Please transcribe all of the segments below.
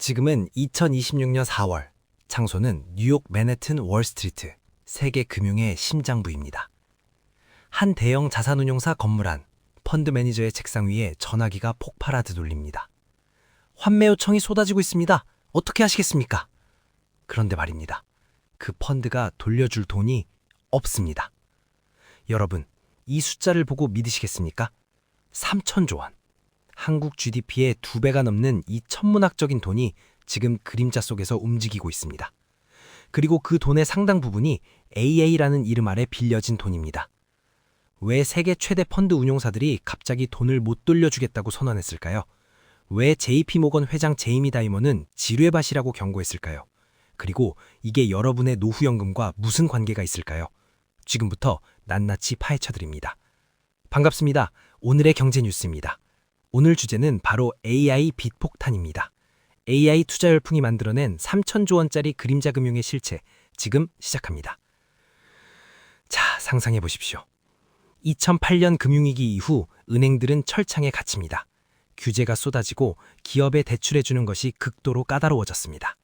지금은 2026년 4월, 장소는 뉴욕 맨해튼 월스트리트, 세계 금융의 심장부입니다. 한 대형 자산운용사 건물 안, 펀드 매니저의 책상 위에 전화기가 폭발하듯 울립니다. 환매 요청이 쏟아지고 있습니다. 어떻게 하시겠습니까? 그런데 말입니다. 그 펀드가 돌려줄 돈이 없습니다. 여러분, 이 숫자를 보고 믿으시겠습니까? 3천조 원. 한국 GDP의 2배가 넘는 이 천문학적인 돈이 지금 그림자 속에서 움직이고 있습니다. 그리고 그 돈의 상당 부분이 AA라는 이름 아래 빌려진 돈입니다. 왜 세계 최대 펀드 운용사들이 갑자기 돈을 못 돌려주겠다고 선언했을까요? 왜 JP모건 회장 제이미 다이먼은 지뢰 밭이라고 경고했을까요? 그리고 이게 여러분의 노후연금과 무슨 관계가 있을까요? 지금부터 낱낱이 파헤쳐드립니다. 반갑습니다. 오늘의 경제 뉴스입니다. 오늘 주제는 바로 AI 빚폭탄입니다. AI 투자 열풍이 만들어낸 3천조 원짜리 그림자 금융의 실체, 지금 시작합니다. 자, 상상해 보십시오. 2008년 금융위기 이후 은행들은 철창에 갇힙니다. 규제가 쏟아지고 기업에 대출해주는 것이 극도로 까다로워졌습니다.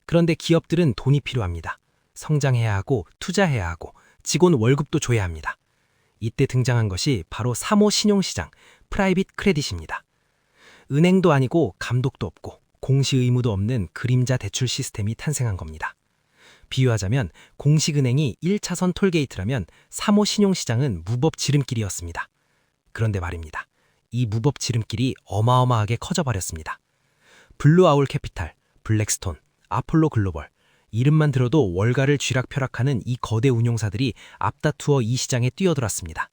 그런데 기업들은 돈이 필요합니다. 성장해야 하고 투자해야 하고 직원 월급도 줘야 합니다. 이때 등장한 것이 바로 3호 신용시장, 프라이빗 크레딧입니다. 은행도 아니고 감독도 없고 공시 의무도 없는 그림자 대출 시스템이 탄생한 겁니다. 비유하자면 공식은행이 1차선 톨게이트라면 3호 신용시장은 무법 지름길이었습니다. 그런데 말입니다. 이 무법 지름길이 어마어마하게 커져버렸습니다. 블루아울 캐피탈, 블랙스톤, 아폴로 글로벌, 이름만 들어도 월가를 쥐락펴락하는 이 거대 운용사들이 앞다투어 이 시장에 뛰어들었습니다.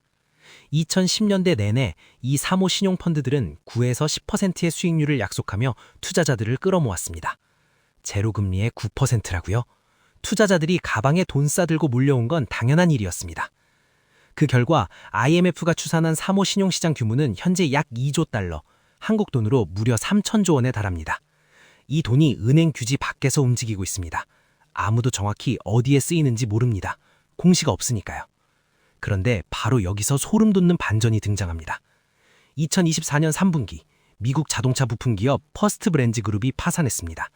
2010년대 내내 이 3호 신용펀드들은 9에서 10%의 수익률을 약속하며 투자자들을 끌어모았습니다. 제로금리의 9%라고요? 투자자들이 가방에 돈 싸들고 몰려온 건 당연한 일이었습니다. 그 결과 IMF가 추산한 3호 신용시장 규모는 현재 약 2조 달러, 한국 돈으로 무려 3천조 원에 달합니다. 이 돈이 은행 규지 밖에서 움직이고 있습니다. 아무도 정확히 어디에 쓰이는지 모릅니다. 공시가 없으니까요. 그런데 바로 여기서 소름 돋는 반전이 등장합니다. 2024년 3분기 미국 자동차 부품 기업 퍼스트 브랜즈 그룹이 파산했습니다.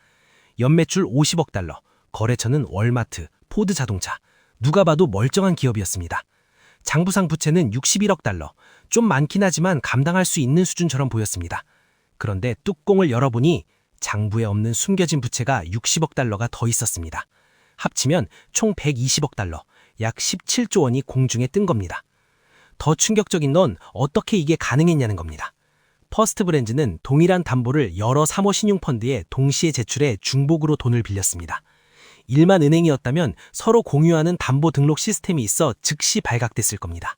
연매출 50억 달러, 거래처는 월마트, 포드 자동차, 누가 봐도 멀쩡한 기업이었습니다. 장부상 부채는 61억 달러, 좀 많긴 하지만 감당할 수 있는 수준처럼 보였습니다. 그런데 뚜껑을 열어보니 장부에 없는 숨겨진 부채가 60억 달러가 더 있었습니다. 합치면 총 120억 달러, 약 17조 원이 공중에 뜬 겁니다. 더 충격적인 건 어떻게 이게 가능했냐는 겁니다. 퍼스트 브랜즈는 동일한 담보를 여러 3호 신용펀드에 동시에 제출해 중복으로 돈을 빌렸습니다. 일반 은행이었다면 서로 공유하는 담보 등록 시스템이 있어 즉시 발각됐을 겁니다.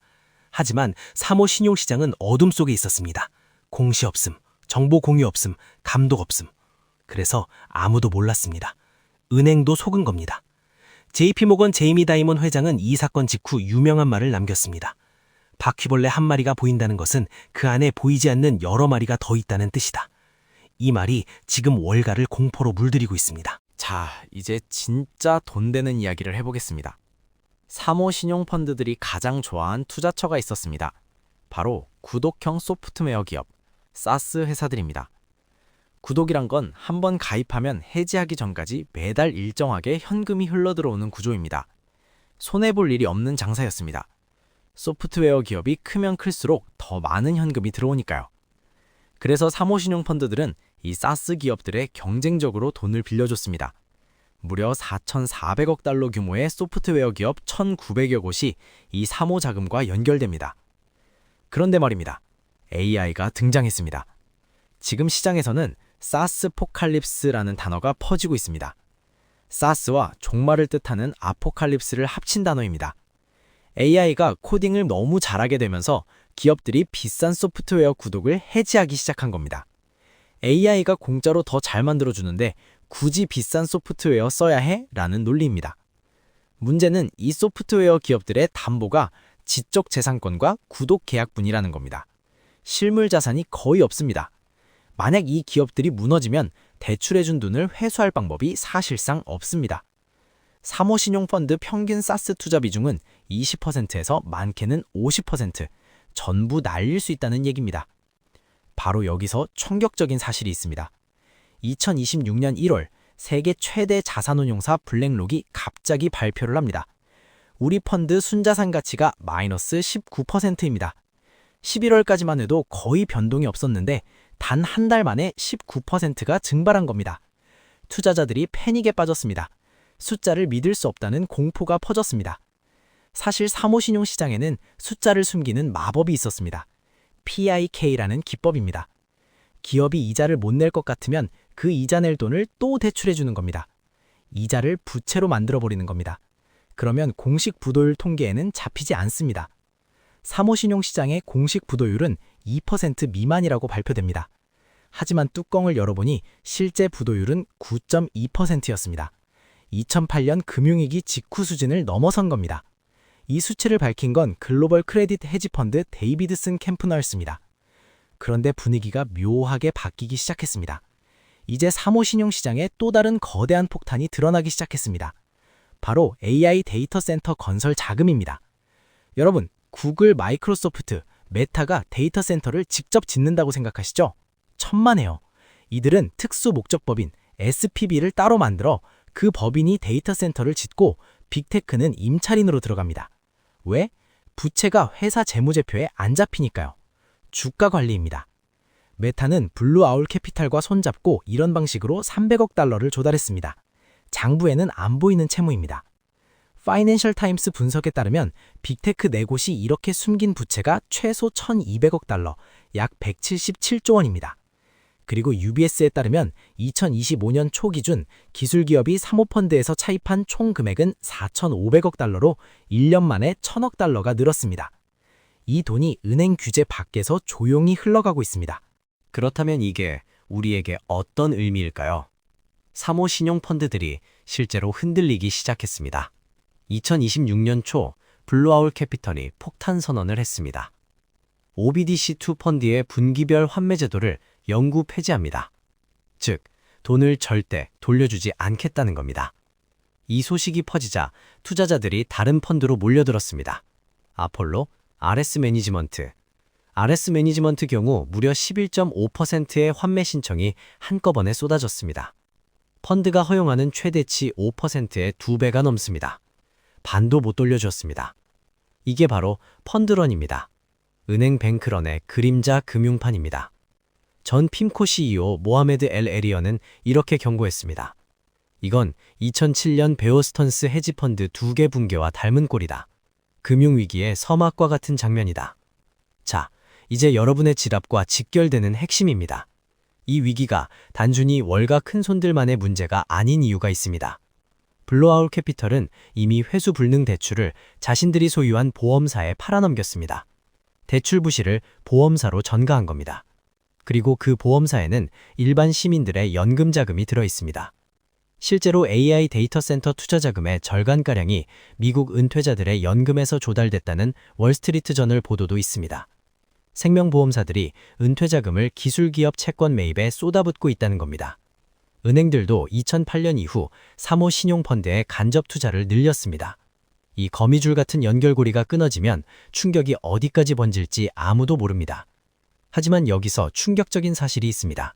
하지만 3호 신용시장은 어둠 속에 있었습니다. 공시 없음, 정보 공유 없음, 감독 없음. 그래서 아무도 몰랐습니다. 은행도 속은 겁니다. JP모건 제이미 다이먼 회장은 이 사건 직후 유명한 말을 남겼습니다. 바퀴벌레 한 마리가 보인다는 것은 그 안에 보이지 않는 여러 마리가 더 있다는 뜻이다. 이 말이 지금 월가를 공포로 물들이고 있습니다. 자, 이제 진짜 돈 되는 이야기를 해보겠습니다. 3호 신용펀드들이 가장 좋아한 투자처가 있었습니다. 바로 구독형 소프트웨어 기업, 사스 회사들입니다. 구독이란 건 한 번 가입하면 해지하기 전까지 매달 일정하게 현금이 흘러들어오는 구조입니다. 손해볼 일이 없는 장사였습니다. 소프트웨어 기업이 크면 클수록 더 많은 현금이 들어오니까요. 그래서 3호 신용펀드들은 이 사스 기업들에 경쟁적으로 돈을 빌려줬습니다. 무려 4,400억 달러 규모의 소프트웨어 기업 1,900여 곳이 이 3호 자금과 연결됩니다. 그런데 말입니다. AI가 등장했습니다. 지금 시장에서는 사스 포칼립스라는 단어가 퍼지고 있습니다. 사스와 종말을 뜻하는 아포칼립스를 합친 단어입니다. AI가 코딩을 너무 잘하게 되면서 기업들이 비싼 소프트웨어 구독을 해지하기 시작한 겁니다. AI가 공짜로 더 잘 만들어주는데 굳이 비싼 소프트웨어 써야 해? 라는 논리입니다. 문제는 이 소프트웨어 기업들의 담보가 지적 재산권과 구독 계약분이라는 겁니다. 실물 자산이 거의 없습니다. 만약 이 기업들이 무너지면 대출해준 돈을 회수할 방법이 사실상 없습니다. 3호 신용펀드 평균 사스 투자 비중은 20%에서 많게는 50%, 전부 날릴 수 있다는 얘기입니다. 바로 여기서 충격적인 사실이 있습니다. 2026년 1월 세계 최대 자산운용사 블랙록이 갑자기 발표를 합니다. 우리 펀드 순자산 가치가 마이너스 19%입니다. 11월까지만 해도 거의 변동이 없었는데 단 한 달 만에 19%가 증발한 겁니다. 투자자들이 패닉에 빠졌습니다. 숫자를 믿을 수 없다는 공포가 퍼졌습니다. 사실 사모신용 시장에는 숫자를 숨기는 마법이 있었습니다. PIK라는 기법입니다. 기업이 이자를 못 낼 것 같으면 그 이자 낼 돈을 또 대출해 주는 겁니다. 이자를 부채로 만들어버리는 겁니다. 그러면 공식 부도율 통계에는 잡히지 않습니다. 사모신용 시장의 공식 부도율은 2% 미만이라고 발표됩니다. 하지만 뚜껑을 열어보니 실제 부도율은 9.2%였습니다. 2008년 금융위기 직후 수준을 넘어선 겁니다. 이 수치를 밝힌 건 글로벌 크레딧 헤지펀드 데이비드슨 캠프너였습니다. 그런데 분위기가 묘하게 바뀌기 시작했습니다. 이제 사모신용 시장에 또 다른 거대한 폭탄이 드러나기 시작했습니다. 바로 AI 데이터 센터 건설 자금입니다. 여러분, 구글, 마이크로소프트, 메타가 데이터 센터를 직접 짓는다고 생각하시죠? 천만에요. 이들은 특수 목적법인 SPV를 따로 만들어 그 법인이 데이터 센터를 짓고 빅테크는 임차린으로 들어갑니다. 왜? 부채가 회사 재무제표에 안 잡히니까요. 주가 관리입니다. 메타는 블루 아울 캐피탈과 손잡고 이런 방식으로 300억 달러를 조달했습니다. 장부에는 안 보이는 채무입니다. 파이낸셜 타임스 분석에 따르면 빅테크 4곳이 이렇게 숨긴 부채가 최소 1,200억 달러, 약 177조 원입니다. 그리고 UBS에 따르면 2025년 초 기준 기술기업이 사모펀드에서 차입한 총 금액은 4,500억 달러로 1년 만에 1,000억 달러가 늘었습니다. 이 돈이 은행 규제 밖에서 조용히 흘러가고 있습니다. 그렇다면 이게 우리에게 어떤 의미일까요? 사모신용 펀드들이 실제로 흔들리기 시작했습니다. 2026년 초 블루아울 캐피털이 폭탄 선언을 했습니다. OBDC2 펀드의 분기별 환매 제도를 영구 폐지합니다. 즉, 돈을 절대 돌려주지 않겠다는 겁니다. 이 소식이 퍼지자 투자자들이 다른 펀드로 몰려들었습니다. 아폴로, RS 매니지먼트. RS 매니지먼트 경우 무려 11.5%의 환매 신청이 한꺼번에 쏟아졌습니다. 펀드가 허용하는 최대치 5%의 2배가 넘습니다. 반도 못 돌려줬습니다. 이게 바로 펀드런입니다. 은행 뱅크런의 그림자 금융판입니다. 전 핌코 CEO 모하메드 엘 에리언은 이렇게 경고했습니다. 이건 2007년 베어스턴스 헤지펀드 2개 붕괴와 닮은 꼴이다. 금융위기의 서막과 같은 장면이다. 자, 이제 여러분의 지갑과 직결되는 핵심입니다. 이 위기가 단순히 월가 큰손들만의 문제가 아닌 이유가 있습니다. 블루아울 캐피털은 이미 회수 불능 대출을 자신들이 소유한 보험사에 팔아넘겼습니다. 대출 부실을 보험사로 전가한 겁니다. 그리고 그 보험사에는 일반 시민들의 연금 자금이 들어 있습니다. 실제로 AI 데이터 센터 투자 자금의 절반가량이 미국 은퇴자들의 연금에서 조달됐다는 월스트리트 저널 보도도 있습니다. 생명보험사들이 은퇴자금을 기술기업 채권 매입에 쏟아붓고 있다는 겁니다. 은행들도 2008년 이후 사모신용펀드에 간접 투자를 늘렸습니다. 이 거미줄 같은 연결고리가 끊어지면 충격이 어디까지 번질지 아무도 모릅니다. 하지만 여기서 충격적인 사실이 있습니다.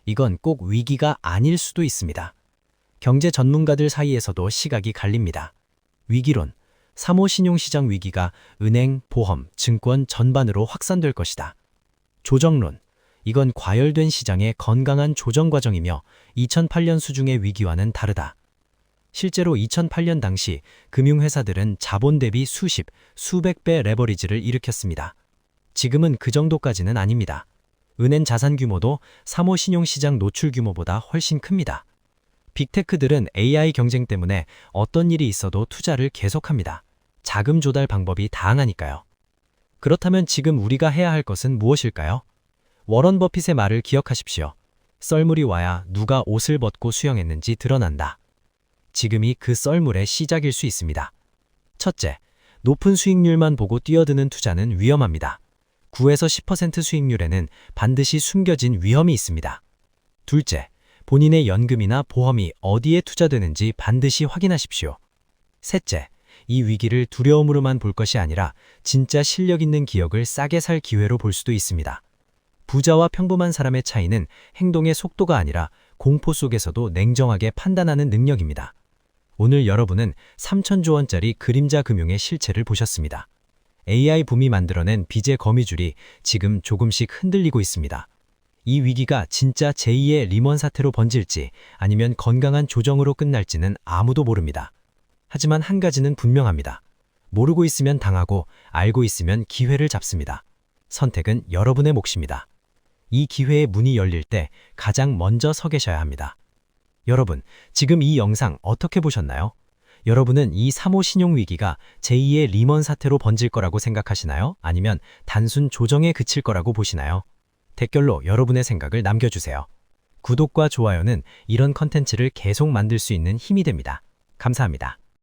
이건 꼭 위기가 아닐 수도 있습니다. 경제 전문가들 사이에서도 시각이 갈립니다. 위기론, 사모신용시장 위기가 은행, 보험, 증권 전반으로 확산될 것이다. 조정론, 이건 과열된 시장의 건강한 조정 과정이며 2008년 수중의 위기와는 다르다. 실제로 2008년 당시 금융회사들은 자본 대비 수십, 수백 배 레버리지를 일으켰습니다. 지금은 그 정도까지는 아닙니다. 은행 자산 규모도 사모신용시장 노출 규모보다 훨씬 큽니다. 빅테크들은 AI 경쟁 때문에 어떤 일이 있어도 투자를 계속합니다. 자금 조달 방법이 다양하니까요. 그렇다면 지금 우리가 해야 할 것은 무엇일까요? 워런 버핏의 말을 기억하십시오. 썰물이 와야 누가 옷을 벗고 수영했는지 드러난다. 지금이 그 썰물의 시작일 수 있습니다. 첫째, 높은 수익률만 보고 뛰어드는 투자는 위험합니다. 9에서 10% 수익률에는 반드시 숨겨진 위험이 있습니다. 둘째, 본인의 연금이나 보험이 어디에 투자되는지 반드시 확인하십시오. 셋째, 이 위기를 두려움으로만 볼 것이 아니라 진짜 실력 있는 기억을 싸게 살 기회로 볼 수도 있습니다. 부자와 평범한 사람의 차이는 행동의 속도가 아니라 공포 속에서도 냉정하게 판단하는 능력입니다. 오늘 여러분은 3천조 원짜리 그림자 금융의 실체를 보셨습니다. AI 붐이 만들어낸 빚의 거미줄이 지금 조금씩 흔들리고 있습니다. 이 위기가 진짜 제2의 리먼 사태로 번질지 아니면 건강한 조정으로 끝날지는 아무도 모릅니다. 하지만 한 가지는 분명합니다. 모르고 있으면 당하고 알고 있으면 기회를 잡습니다. 선택은 여러분의 몫입니다. 이 기회의 문이 열릴 때 가장 먼저 서 계셔야 합니다. 여러분, 지금 이 영상 어떻게 보셨나요? 여러분은 이 3호 신용위기가 제2의 리먼 사태로 번질 거라고 생각하시나요? 아니면 단순 조정에 그칠 거라고 보시나요? 댓글로 여러분의 생각을 남겨주세요. 구독과 좋아요는 이런 컨텐츠를 계속 만들 수 있는 힘이 됩니다. 감사합니다.